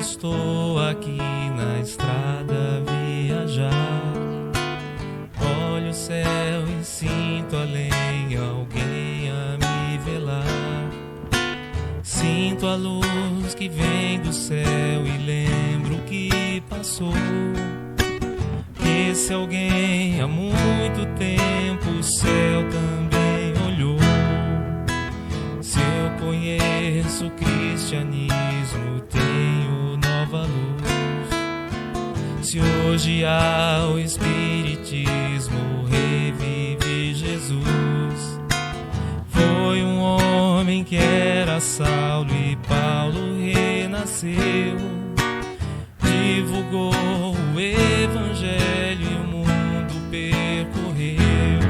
estou aqui na estrada a viajar. Olho o céu e sinto além alguém a me velar. Sinto a luz que vem do céu e lembro o que passou. Esse alguém há muito tempo o céu também olhou. Se eu conheço o cristianismo, tenho nova luz. Se hoje há o espiritismo, revive Jesus. Foi um homem que era Saulo e Paulo renasceu. Divulgou o evangelho e o mundo percorreu.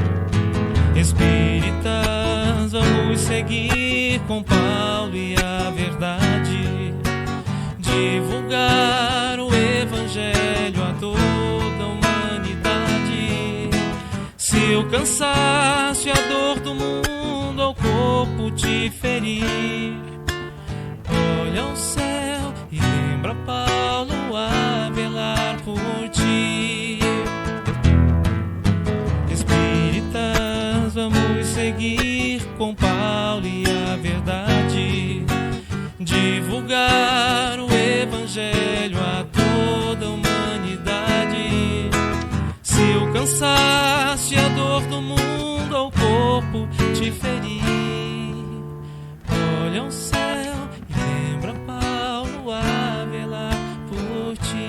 Espíritas, vamos seguir com Paulo e a verdade. Divulgar o evangelho a toda a humanidade. Se o cansaço e a dor do mundo ao corpo te ferir, olha ao céu e lembra Paulo a velar por ti. Espíritas, vamos seguir com Paulo e a verdade. Divulgar o evangelho a toda a humanidade. Se o cansaço e a dor do mundo ao corpo te ferir, olha ao céu e lembra Paulo a velar por ti.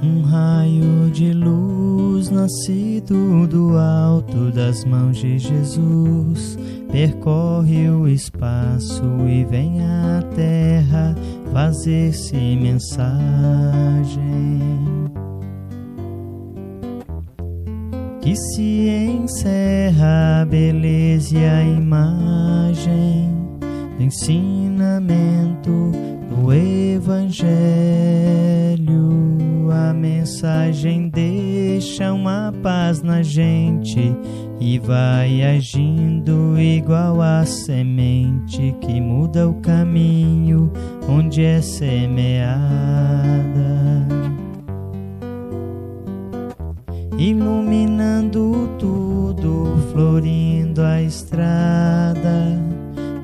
Um raio de luz nascido do alto das mãos de Jesus percorre o espaço e vem à terra fazer-se mensagem. Que se encerra a beleza e a imagem do ensinamento do Evangelho. A mensagem deixa uma paz na gente e vai agindo igual a semente que muda o caminho onde é semeada, iluminando tudo, florindo a estrada,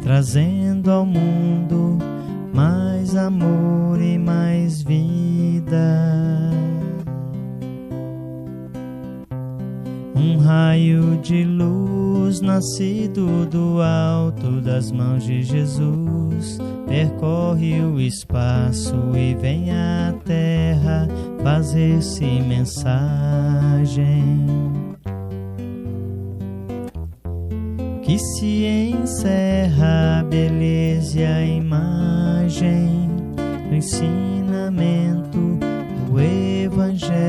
trazendo ao mundo mais amor e mais vida. Um raio de luz nascido do alto das mãos de Jesus percorre o espaço e vem à terra fazer-se mensagem. Que se encerra a beleza e a imagem do ensinamento do Evangelho.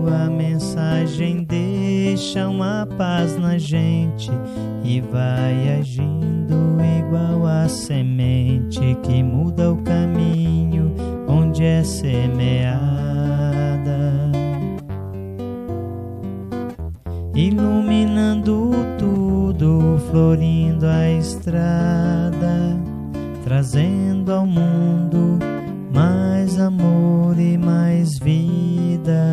A mensagem deixa uma paz na gente e vai agindo igual a semente que muda o caminho onde é semeada, iluminando tudo, florindo a estrada, trazendo ao mundo mais amor e mais vida.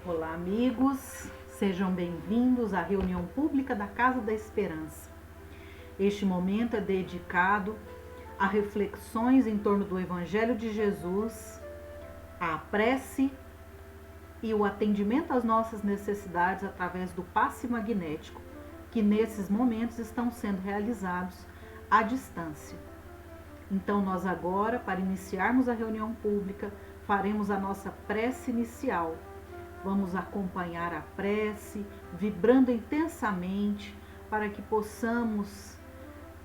Olá, amigos, sejam bem-vindos à reunião pública da Casa da Esperança. Este momento é dedicado a reflexões em torno do Evangelho de Jesus, a prece e o atendimento às nossas necessidades através do passe magnético, que nesses momentos estão sendo realizados à distância. Então, nós agora, para iniciarmos a reunião pública, faremos a nossa prece inicial. Vamos acompanhar a prece, vibrando intensamente, para que possamos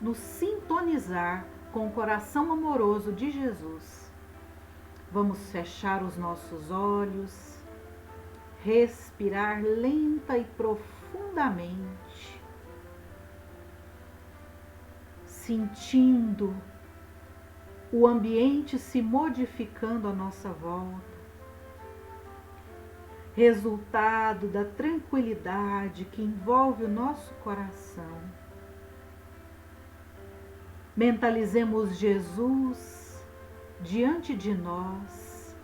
nos sintonizar com o coração amoroso de Jesus. Vamos fechar os nossos olhos, respirar lenta e profundamente, sentindo o ambiente se modificando à nossa volta, resultado da tranquilidade que envolve o nosso coração. Mentalizemos Jesus diante de nós,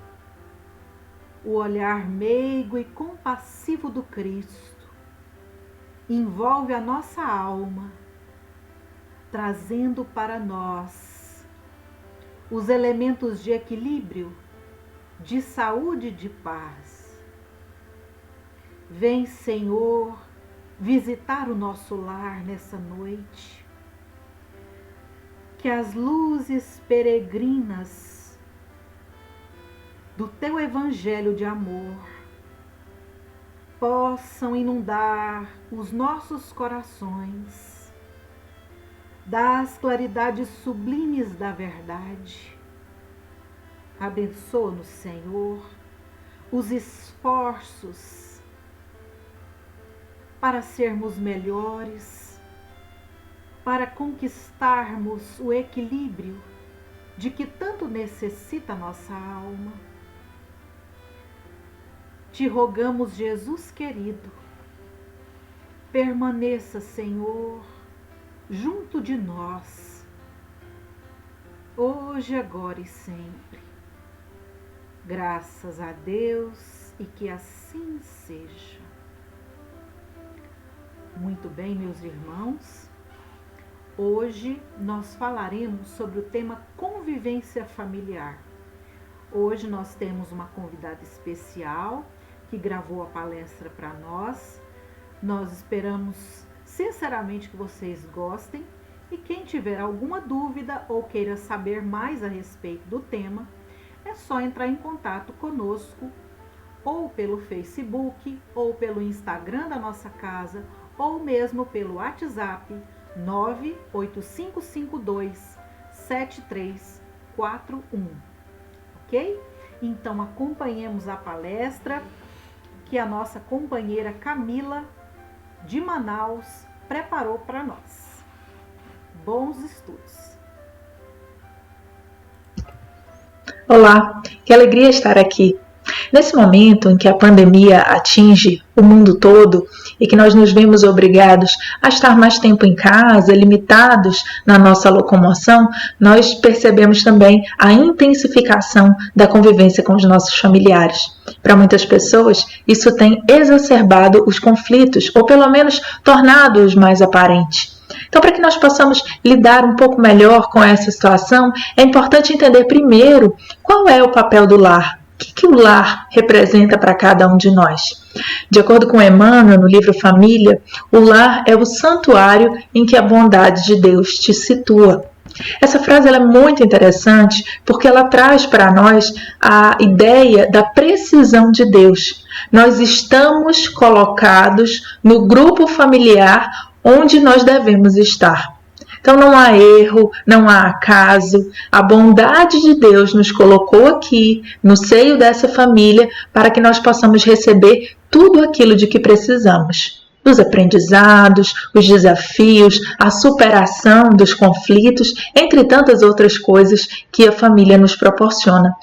o olhar meigo e compassivo do Cristo envolve a nossa alma, trazendo para nós os elementos de equilíbrio, de saúde e de paz. Vem, Senhor, visitar o nosso lar nessa noite. Que as luzes peregrinas do Teu Evangelho de amor possam inundar os nossos corações das claridades sublimes da verdade. Abençoa-nos, Senhor, os esforços para sermos melhores, para conquistarmos o equilíbrio de que tanto necessita a nossa alma. Te rogamos, Jesus querido, permaneça, Senhor, junto de nós, hoje, agora e sempre. Graças a Deus e que assim seja. Muito bem, meus irmãos, Hoje nós falaremos sobre o tema convivência familiar. Hoje nós temos uma convidada especial que gravou a palestra para nós. Nós esperamos sinceramente que vocês gostem e quem tiver alguma dúvida ou queira saber mais a respeito do tema, é só entrar em contato conosco ou pelo Facebook ou pelo Instagram da nossa casa ou mesmo pelo WhatsApp 985527341, ok? Então acompanhemos a palestra que a nossa companheira Camila de Manaus preparou para nós. Bons estudos! Olá, que alegria estar aqui. Nesse momento em que a pandemia atinge o mundo todo e que nós nos vemos obrigados a estar mais tempo em casa, limitados na nossa locomoção, nós percebemos também a intensificação da convivência com os nossos familiares. Para muitas pessoas, isso tem exacerbado os conflitos, ou pelo menos tornado-os mais aparentes. Então, para que nós possamos lidar um pouco melhor com essa situação, é importante entender primeiro qual é o papel do lar. O que o lar representa para cada um de nós? De acordo com Emmanuel, no livro Família, o lar é o santuário em que a bondade de Deus te situa. Essa frase ela é muito interessante porque ela traz para nós a ideia da precisão de Deus. Nós estamos colocados no grupo familiar onde nós devemos estar. Então não há erro, não há acaso. A bondade de Deus nos colocou aqui, no seio dessa família, para que nós possamos receber tudo aquilo de que precisamos. Os aprendizados, os desafios, a superação dos conflitos, entre tantas outras coisas que a família nos proporciona.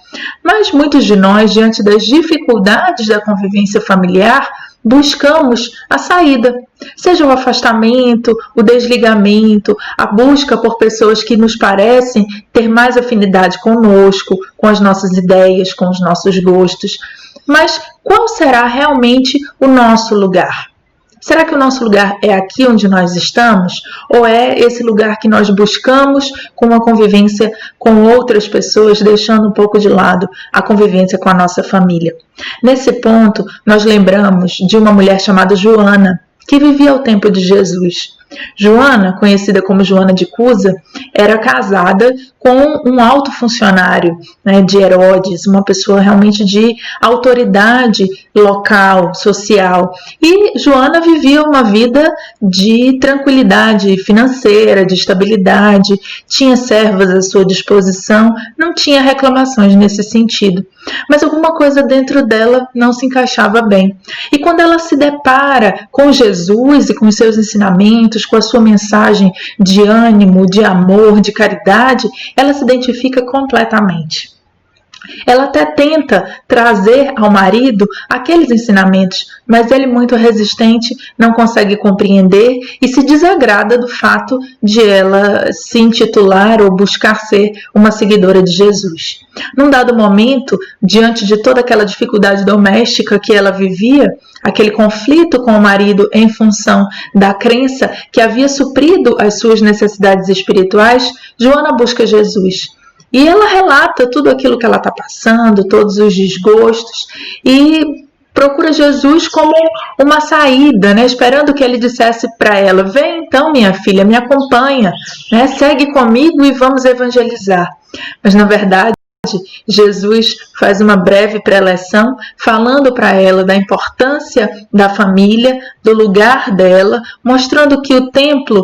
Mas muitos de nós, diante das dificuldades da convivência familiar, buscamos a saída, seja o afastamento, o desligamento, a busca por pessoas que nos parecem ter mais afinidade conosco, com as nossas ideias, com os nossos gostos. Mas qual será realmente o nosso lugar? Será que o nosso lugar é aqui onde nós estamos? Ou é esse lugar que nós buscamos com uma convivência com outras pessoas, deixando um pouco de lado a convivência com a nossa família? Nesse ponto, nós lembramos de uma mulher chamada Joana, que vivia ao tempo de Jesus. Joana, conhecida como Joana de Cusa, era casada com um alto funcionário, de Herodes, uma pessoa realmente de autoridade local, social. E Joana vivia uma vida de tranquilidade financeira, de estabilidade, tinha servas à sua disposição, não tinha reclamações nesse sentido. Mas alguma coisa dentro dela não se encaixava bem. E quando ela se depara com Jesus e com os seus ensinamentos, com a sua mensagem de ânimo, de amor, de caridade, ela se identifica completamente. Ela até tenta trazer ao marido aqueles ensinamentos, mas ele, muito resistente, não consegue compreender e se desagrada do fato de ela se intitular ou buscar ser uma seguidora de Jesus. Num dado momento, diante de toda aquela dificuldade doméstica que ela vivia, aquele conflito com o marido em função da crença que havia suprido as suas necessidades espirituais, Joana busca Jesus. E ela relata tudo aquilo que ela está passando, todos os desgostos, e procura Jesus como uma saída, esperando que ele dissesse para ela: vem então, minha filha, me acompanha, segue comigo e vamos evangelizar. Mas na verdade, Jesus faz uma breve preleção falando para ela da importância da família, do lugar dela, mostrando que o templo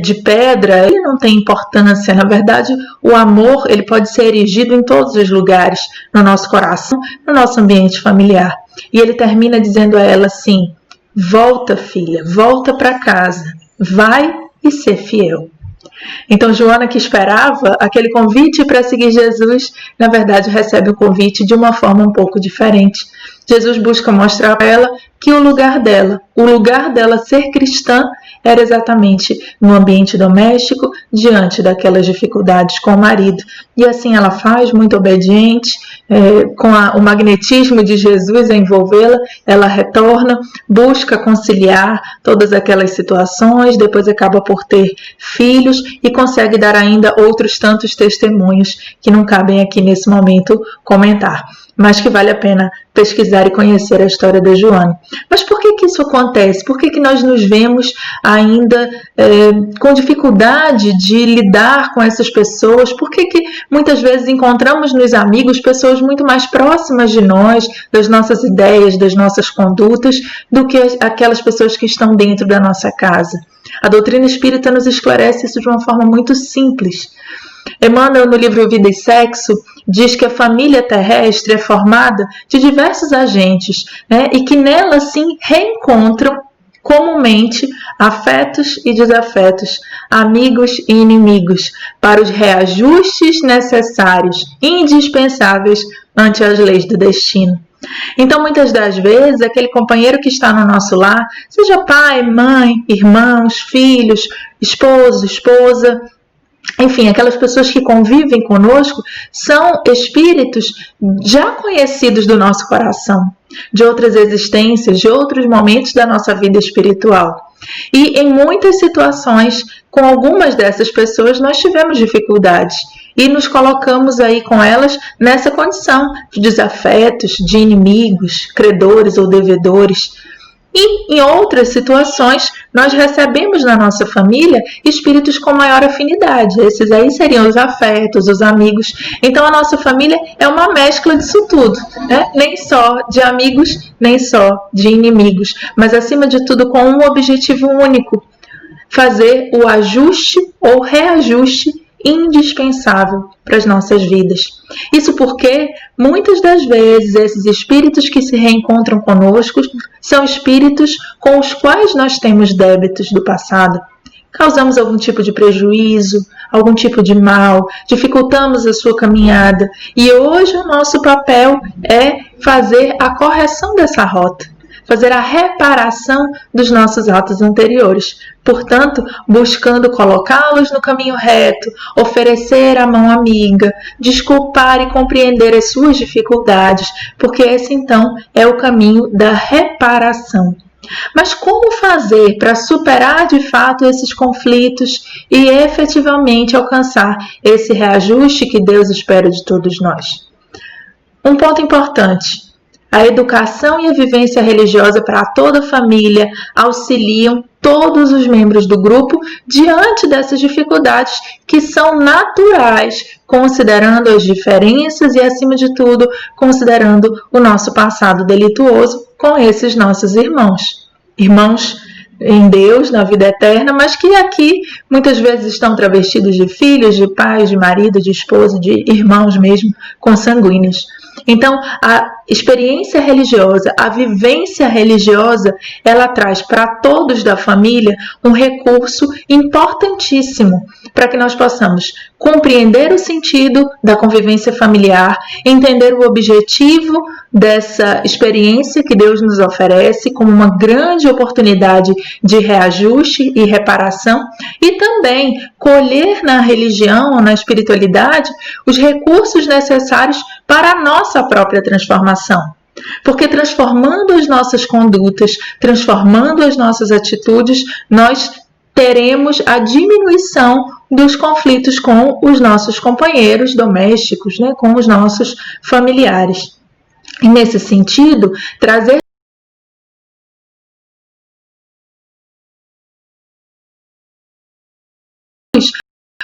de pedra ele não tem importância. Na verdade, o amor ele pode ser erigido em todos os lugares, no nosso coração, no nosso ambiente familiar. E ele termina dizendo a ela assim: volta, filha, volta para casa, vai e ser fiel. Então Joana, que esperava aquele convite para seguir Jesus, na verdade recebe o convite de uma forma um pouco diferente. Jesus busca mostrar para ela que o lugar dela ser cristã, era exatamente no ambiente doméstico, diante daquelas dificuldades com o marido. E assim ela faz, muito obediente, com o magnetismo de Jesus a envolvê-la, ela retorna, busca conciliar todas aquelas situações, depois acaba por ter filhos e consegue dar ainda outros tantos testemunhos que não cabem aqui nesse momento comentar, mas que vale a pena pesquisar e conhecer a história da Joana. Mas por que isso acontece? Por que nós nos vemos ainda com dificuldade de lidar com essas pessoas? Por que muitas vezes encontramos nos amigos pessoas muito mais próximas de nós, das nossas ideias, das nossas condutas, do que aquelas pessoas que estão dentro da nossa casa? A doutrina espírita nos esclarece isso de uma forma muito simples. Emmanuel, no livro Vida e Sexo, diz que a família terrestre é formada de diversos agentes, e que nela, sim, reencontram comumente afetos e desafetos, amigos e inimigos, para os reajustes necessários, indispensáveis ante as leis do destino. Então, muitas das vezes, aquele companheiro que está no nosso lar, seja pai, mãe, irmãos, filhos, esposo, esposa, enfim, aquelas pessoas que convivem conosco, são espíritos já conhecidos do nosso coração, de outras existências, de outros momentos da nossa vida espiritual. E em muitas situações, com algumas dessas pessoas, nós tivemos dificuldades e nos colocamos aí com elas nessa condição de desafetos, de inimigos, credores ou devedores. E em outras situações, nós recebemos na nossa família espíritos com maior afinidade. Esses aí seriam os afetos, os amigos. Então a nossa família é uma mescla disso tudo, Nem só de amigos, nem só de inimigos, mas acima de tudo com um objetivo único: fazer o ajuste ou reajuste indispensável para as nossas vidas. Isso porque muitas das vezes esses espíritos que se reencontram conosco são espíritos com os quais nós temos débitos do passado. Causamos algum tipo de prejuízo, algum tipo de mal, dificultamos a sua caminhada, e hoje o nosso papel é fazer a correção dessa rota, fazer a reparação dos nossos atos anteriores. Portanto, buscando colocá-los no caminho reto, oferecer a mão amiga, desculpar e compreender as suas dificuldades, porque esse então é o caminho da reparação. Mas como fazer para superar de fato esses conflitos e efetivamente alcançar esse reajuste que Deus espera de todos nós? Um ponto importante: a educação e a vivência religiosa para toda a família auxiliam todos os membros do grupo diante dessas dificuldades que são naturais, considerando as diferenças e, acima de tudo, considerando o nosso passado delituoso com esses nossos irmãos. Irmãos em Deus, na vida eterna, mas que aqui muitas vezes estão travestidos de filhos, de pais, de marido, de esposa, de irmãos mesmo, consanguíneos. Então, a experiência religiosa, a vivência religiosa, ela traz para todos da família um recurso importantíssimo para que nós possamos compreender o sentido da convivência familiar, entender o objetivo dessa experiência que Deus nos oferece como uma grande oportunidade de reajuste e reparação, e também colher na religião, na espiritualidade, os recursos necessários para a nossa própria transformação. Porque transformando as nossas condutas, transformando as nossas atitudes, nós teremos a diminuição dos conflitos com os nossos companheiros domésticos, com os nossos familiares. E nesse sentido, trazer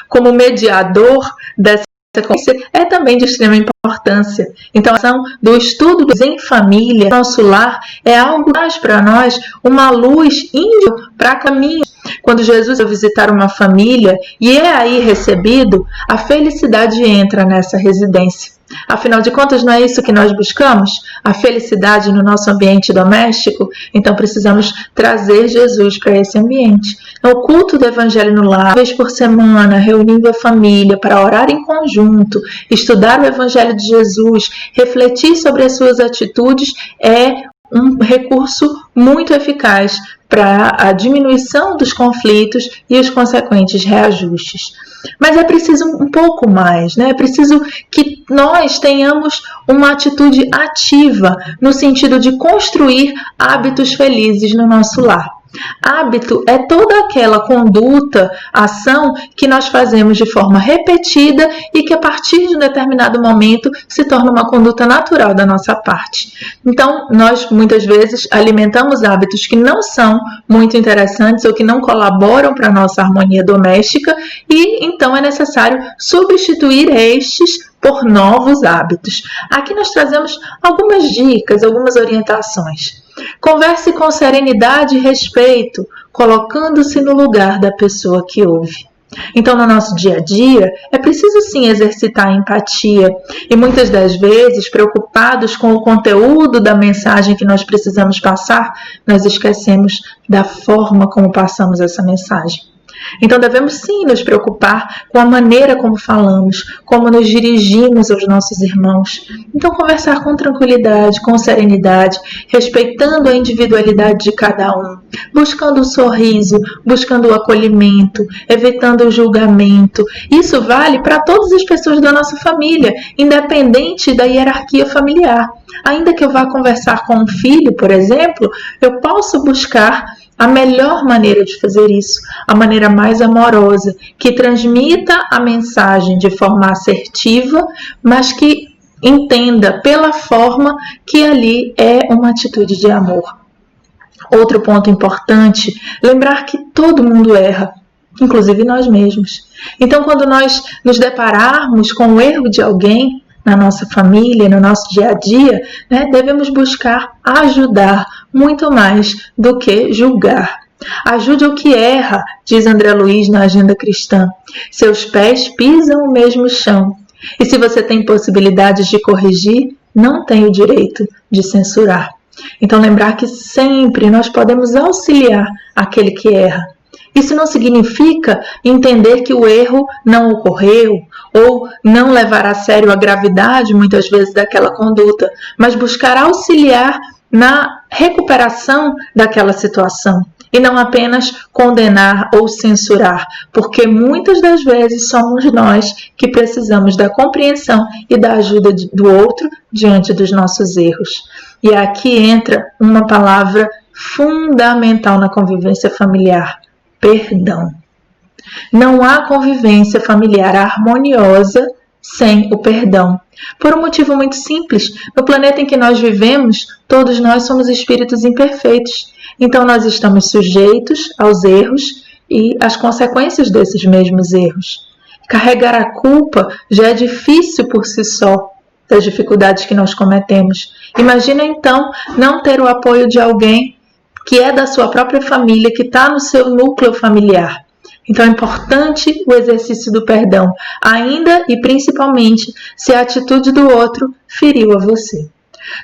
como mediador dessa consciência é também de extrema importância. Então, a ação do estudo em família, nosso lar, é algo que traz para nós uma luz índio para caminho. Quando Jesus vai visitar uma família e é aí recebido, a felicidade entra nessa residência. Afinal de contas, não é isso que nós buscamos? A felicidade no nosso ambiente doméstico? Então precisamos trazer Jesus para esse ambiente. Então, o culto do Evangelho no lar, uma vez por semana, reunindo a família para orar em conjunto, estudar o Evangelho de Jesus, refletir sobre as suas atitudes, é um recurso muito eficaz para a diminuição dos conflitos e os consequentes reajustes. Mas é preciso um pouco mais, né? É preciso que nós tenhamos uma atitude ativa no sentido de construir hábitos felizes no nosso lar. Hábito é toda aquela conduta, ação que nós fazemos de forma repetida e que a partir de um determinado momento se torna uma conduta natural da nossa parte. Então, nós muitas vezes alimentamos hábitos que não são muito interessantes ou que não colaboram para a nossa harmonia doméstica e então é necessário substituir estes por novos hábitos. Aqui nós trazemos algumas dicas, algumas orientações. Converse com serenidade e respeito, colocando-se no lugar da pessoa que ouve. Então, no nosso dia a dia, é preciso sim exercitar a empatia e muitas das vezes, preocupados com o conteúdo da mensagem que nós precisamos passar, nós esquecemos da forma como passamos essa mensagem. Então devemos sim nos preocupar com a maneira como falamos, como nos dirigimos aos nossos irmãos. Então conversar com tranquilidade, com serenidade, respeitando a individualidade de cada um, buscando o sorriso, buscando o acolhimento, evitando o julgamento. Isso vale para todas as pessoas da nossa família, independente da hierarquia familiar. Ainda que eu vá conversar com um filho, por exemplo, eu posso buscar a melhor maneira de fazer isso, a maneira mais amorosa, que transmita a mensagem de forma assertiva, mas que entenda pela forma que ali é uma atitude de amor. Outro ponto importante, lembrar que todo mundo erra, inclusive nós mesmos. Então, quando nós nos depararmos com o erro de alguém, na nossa família, no nosso dia a dia, né, devemos buscar ajudar muito mais do que julgar. Ajude o que erra, diz André Luiz na Agenda Cristã. Seus pés pisam o mesmo chão. E se você tem possibilidades de corrigir, não tem o direito de censurar. Então lembrar que sempre nós podemos auxiliar aquele que erra. Isso não significa entender que o erro não ocorreu ou não levar a sério a gravidade, muitas vezes, daquela conduta, mas buscar auxiliar na recuperação daquela situação e não apenas condenar ou censurar, porque muitas das vezes somos nós que precisamos da compreensão e da ajuda do outro diante dos nossos erros. E aqui entra uma palavra fundamental na convivência familiar: perdão. Não há convivência familiar harmoniosa sem o perdão. Por um motivo muito simples, no planeta em que nós vivemos, todos nós somos espíritos imperfeitos. Então nós estamos sujeitos aos erros e às consequências desses mesmos erros. Carregar a culpa já é difícil por si só, das dificuldades que nós cometemos. Imagina então não ter o apoio de alguém que é da sua própria família, que está no seu núcleo familiar. Então é importante o exercício do perdão, ainda e principalmente se a atitude do outro feriu a você.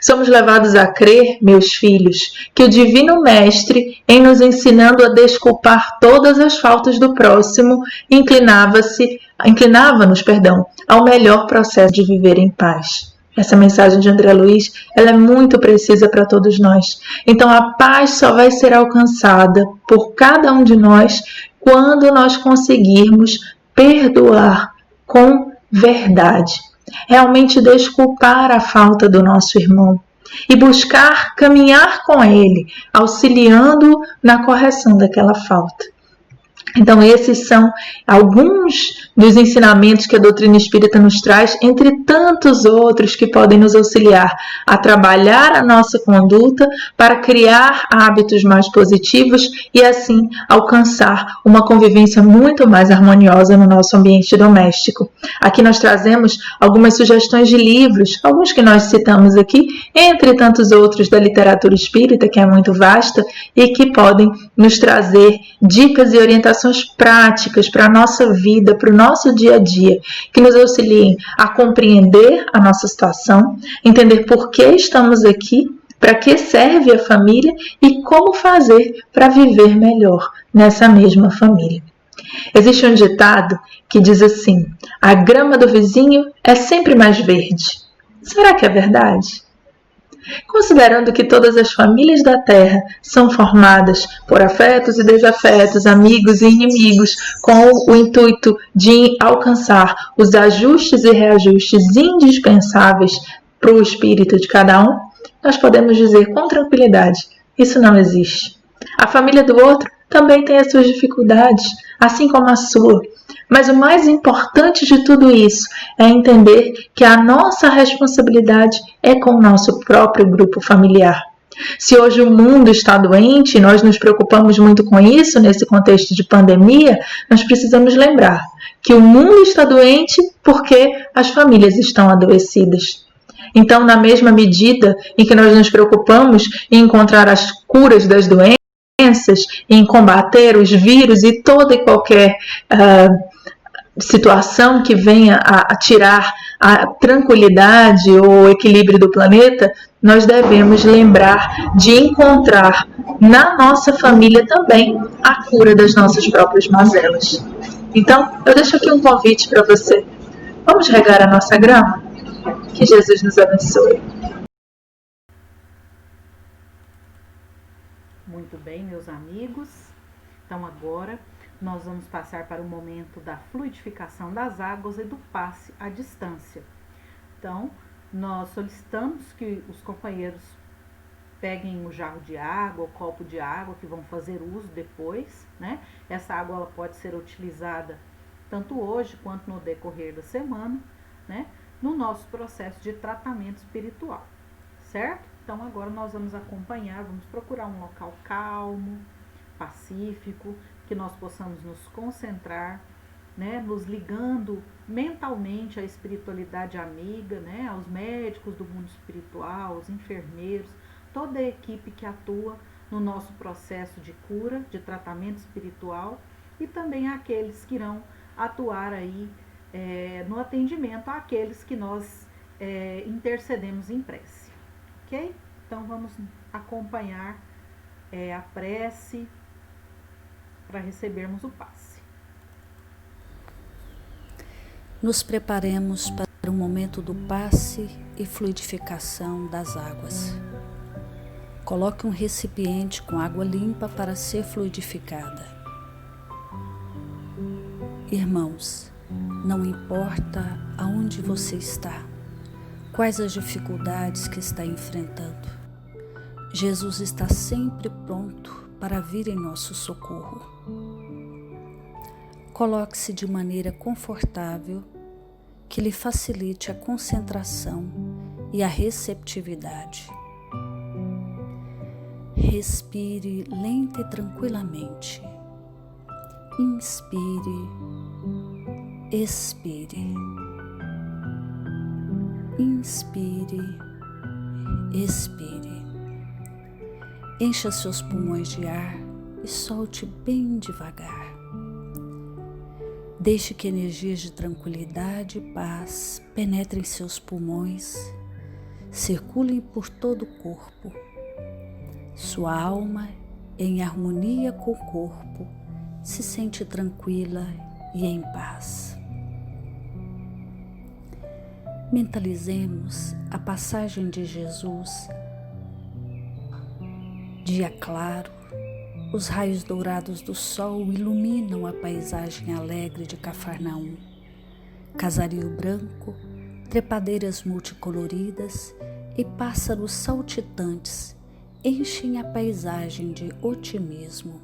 Somos levados a crer, meus filhos, que o Divino Mestre, em nos ensinando a desculpar todas as faltas do próximo, inclinava-nos, ao melhor processo de viver em paz. Essa mensagem de André Luiz, ela é muito precisa para todos nós. Então a paz só vai ser alcançada por cada um de nós quando nós conseguirmos perdoar com verdade. Realmente desculpar a falta do nosso irmão e buscar caminhar com ele, auxiliando na correção daquela falta. Então esses são alguns dos ensinamentos que a doutrina espírita nos traz, entre tantos outros que podem nos auxiliar a trabalhar a nossa conduta para criar hábitos mais positivos e assim alcançar uma convivência muito mais harmoniosa no nosso ambiente doméstico. Aqui nós trazemos algumas sugestões de livros, alguns que nós citamos aqui, entre tantos outros da literatura espírita, que é muito vasta e que podem nos trazer dicas e orientações práticas para a nossa vida, para o nosso dia a dia, que nos auxiliem a compreender a nossa situação, entender por que estamos aqui, para que serve a família e como fazer para viver melhor nessa mesma família. Existe um ditado que diz assim: a grama do vizinho é sempre mais verde. Será que é verdade? Considerando que todas as famílias da Terra são formadas por afetos e desafetos, amigos e inimigos, com o intuito de alcançar os ajustes e reajustes indispensáveis para o espírito de cada um, nós podemos dizer com tranquilidade: isso não existe. A família do outro também tem as suas dificuldades, assim como a sua. Mas o mais importante de tudo isso é entender que a nossa responsabilidade é com o nosso próprio grupo familiar. Se hoje o mundo está doente e nós nos preocupamos muito com isso nesse contexto de pandemia, nós precisamos lembrar que o mundo está doente porque as famílias estão adoecidas. Então, na mesma medida em que nós nos preocupamos em encontrar as curas das doenças, em combater os vírus e toda e qualquer situação que venha a tirar a tranquilidade ou o equilíbrio do planeta, nós devemos lembrar de encontrar na nossa família também a cura das nossas próprias mazelas. Então, eu deixo aqui um convite para você. Vamos regar a nossa grama? Que Jesus nos abençoe. Muito bem, meus amigos. Então agora nós vamos passar para o momento da fluidificação das águas e do passe à distância. Então, nós solicitamos que os companheiros peguem o jarro de água, o copo de água, que vão fazer uso depois, né? Essa água ela pode ser utilizada tanto hoje quanto no decorrer da semana, né? No nosso processo de tratamento espiritual, certo? Então agora nós vamos acompanhar, vamos procurar um local calmo, pacífico, que nós possamos nos concentrar, né, nos ligando mentalmente à espiritualidade amiga, né, aos médicos do mundo espiritual, aos enfermeiros, toda a equipe que atua no nosso processo de cura, de tratamento espiritual, e também aqueles que irão atuar aí no atendimento àqueles que nós intercedemos em prece, ok? Então vamos acompanhar a prece para recebermos o passe. Nos preparemos para o momento do passe e fluidificação das águas. Coloque um recipiente com água limpa para ser fluidificada. Irmãos, não importa aonde você está, quais as dificuldades que está enfrentando, Jesus está sempre pronto para vir em nosso socorro. Coloque-se de maneira confortável, que lhe facilite a concentração e a receptividade. Respire lenta e tranquilamente. Inspire, expire. Inspire, expire. Encha seus pulmões de ar e solte bem devagar. Deixe que energias de tranquilidade e paz penetrem seus pulmões, circulem por todo o corpo. Sua alma, em harmonia com o corpo, se sente tranquila e em paz. Mentalizemos a passagem de Jesus. Dia claro, os raios dourados do sol iluminam a paisagem alegre de Cafarnaum. Casario branco, trepadeiras multicoloridas e pássaros saltitantes enchem a paisagem de otimismo.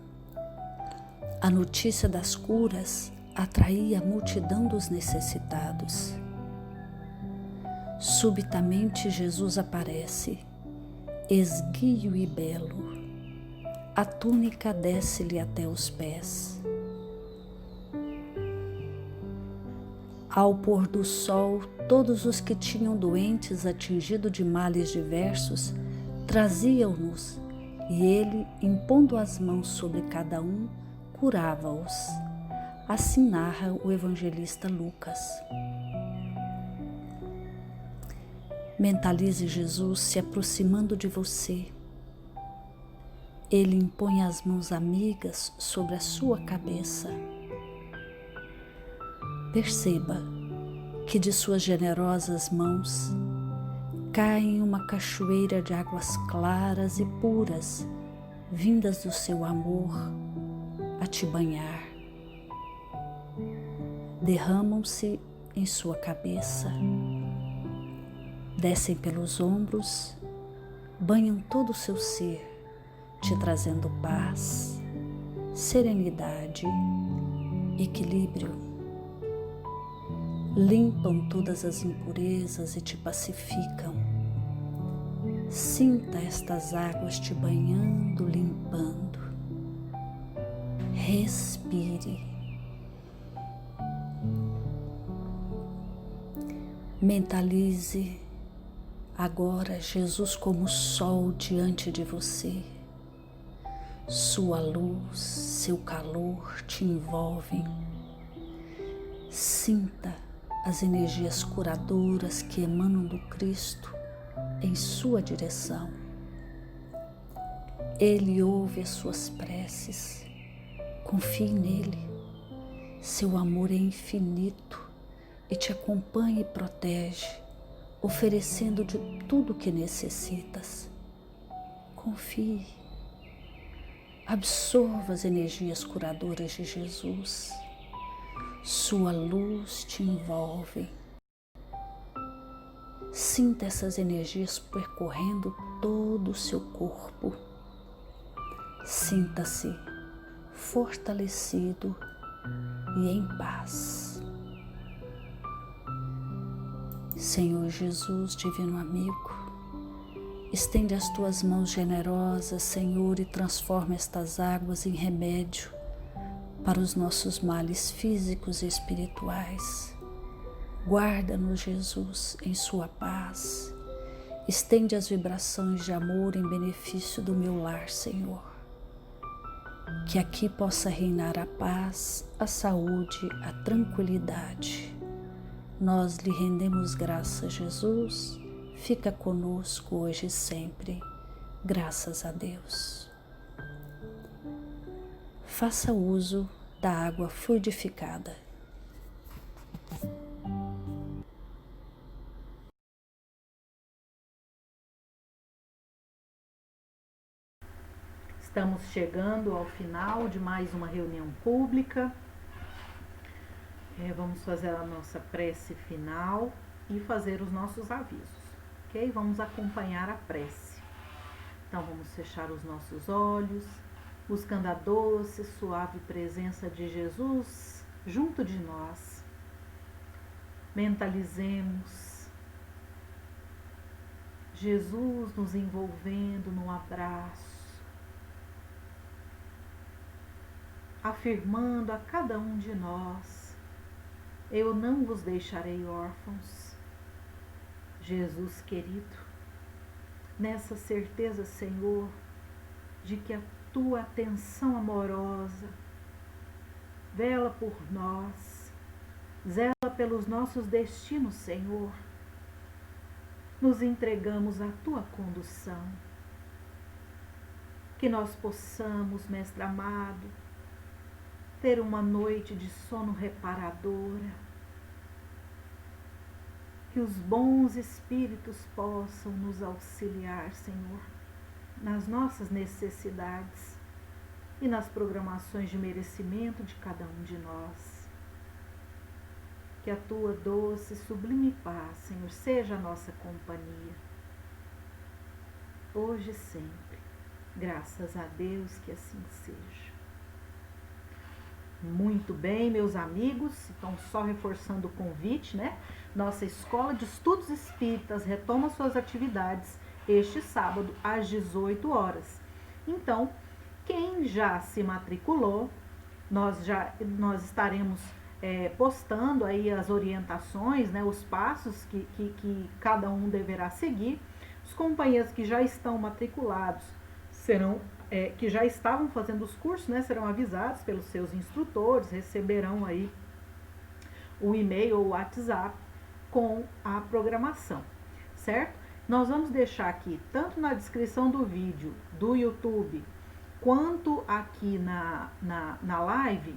A notícia das curas atraía a multidão dos necessitados. Subitamente Jesus aparece, esguio e belo. A túnica desce-lhe até os pés. Ao pôr do sol, todos os que tinham doentes atingidos de males diversos traziam-nos, e ele, impondo as mãos sobre cada um, curava-os. Assim narra o evangelista Lucas. Mentalize Jesus se aproximando de você. Ele impõe as mãos amigas sobre a sua cabeça. Perceba que de suas generosas mãos cai em uma cachoeira de águas claras e puras, vindas do seu amor, a te banhar. Derramam-se em sua cabeça, descem pelos ombros, banham todo o seu ser, te trazendo paz, serenidade, equilíbrio. Limpam todas as impurezas e te pacificam. Sinta estas águas te banhando, limpando. Respire. Mentalize agora Jesus como sol diante de você. Sua luz, seu calor te envolvem. Sinta as energias curadoras que emanam do Cristo em sua direção. Ele ouve as suas preces. Confie nele. Seu amor é infinito e te acompanha e protege, oferecendo de tudo o que necessitas. Confie. Absorva as energias curadoras de Jesus. Sua luz te envolve. Sinta essas energias percorrendo todo o seu corpo. Sinta-se fortalecido e em paz. Senhor Jesus, divino amigo, estende as tuas mãos generosas, Senhor, e transforma estas águas em remédio para os nossos males físicos e espirituais. Guarda-nos, Jesus, em sua paz. Estende as vibrações de amor em benefício do meu lar, Senhor. Que aqui possa reinar a paz, a saúde, a tranquilidade. Nós lhe rendemos graças, Jesus. Fica conosco hoje e sempre. Graças a Deus. Faça uso da água fluidificada. Estamos chegando ao final de mais uma reunião pública. Vamos fazer a nossa prece final e fazer os nossos avisos, ok? Vamos acompanhar a prece. Então vamos fechar os nossos olhos, buscando a doce, suave presença de Jesus junto de nós. Mentalizemos Jesus nos envolvendo num abraço, afirmando a cada um de nós: eu não vos deixarei órfãos. Jesus querido, nessa certeza, Senhor, de que a tua atenção amorosa vela por nós, zela pelos nossos destinos, Senhor, nos entregamos à tua condução. Que nós possamos, Mestre amado, ter uma noite de sono reparadora, que os bons espíritos possam nos auxiliar, Senhor, nas nossas necessidades e nas programações de merecimento de cada um de nós. Que a tua doce, sublime paz, Senhor, seja a nossa companhia, hoje e sempre. Graças a Deus que assim seja. Muito bem, meus amigos, então só reforçando o convite, né? Nossa Escola de Estudos Espíritas retoma suas atividades este sábado às 18 horas. Então, quem já se matriculou, nós estaremos postando aí as orientações, né? Os passos que cada um deverá seguir. Os companheiros que já estão matriculados que já estavam fazendo os cursos, né, serão avisados pelos seus instrutores, receberão aí o e-mail ou o WhatsApp com a programação, certo? Nós vamos deixar aqui, tanto na descrição do vídeo do YouTube, quanto aqui na live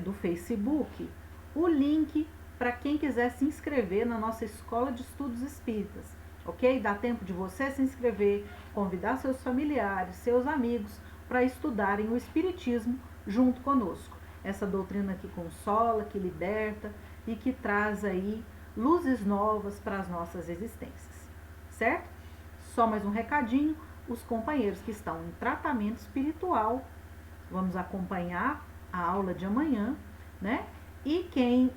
do Facebook, o link para quem quiser se inscrever na nossa Escola de Estudos Espíritas. ok? Dá tempo de você se inscrever, convidar seus familiares, seus amigos para estudarem o Espiritismo junto conosco. Essa doutrina que consola, que liberta e que traz aí luzes novas para as nossas existências, certo? Só mais um recadinho, os companheiros que estão em tratamento espiritual, vamos acompanhar a aula de amanhã, né? E quem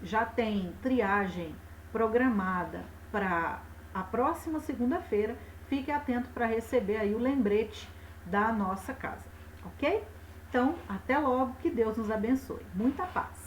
já tem triagem programada para a próxima segunda-feira, fique atento para receber aí o lembrete da nossa casa, ok? Então, até logo, que Deus nos abençoe. Muita paz!